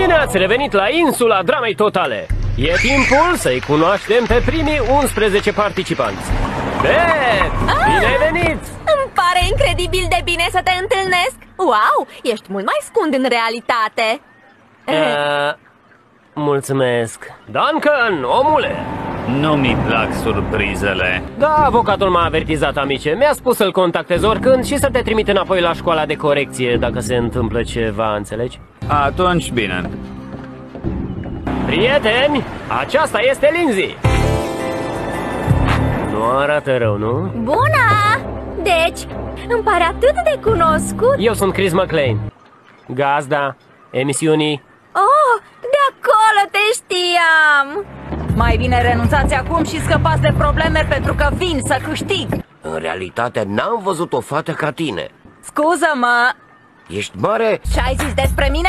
Bine ați revenit la insula dramei totale! E timpul să-i cunoaștem pe primii 11 participanți. Beth, bine ai venit! Îmi pare incredibil de bine să te întâlnesc! Wow, ești mult mai scund în realitate! Mulțumesc. Duncan, omule! Nu mi plac surprizele. Da, avocatul m-a avertizat, amice. Mi-a spus să-l contactez oricând și să te trimit înapoi la școala de corecție dacă se întâmplă ceva, înțelegi? Atunci bine. Prieteni, aceasta este Lindsay. Nu arată rău, nu? Bună! Deci, îmi pare atât de cunoscut. Eu sunt Chris McLean, gazda emisiunii. Oh, de acolo te știam! Mai bine renunțați acum și scăpați de probleme pentru că vin să câștig. În realitate n-am văzut o fată ca tine. Scuză-mă! Ești mare? Ce ai zis despre mine?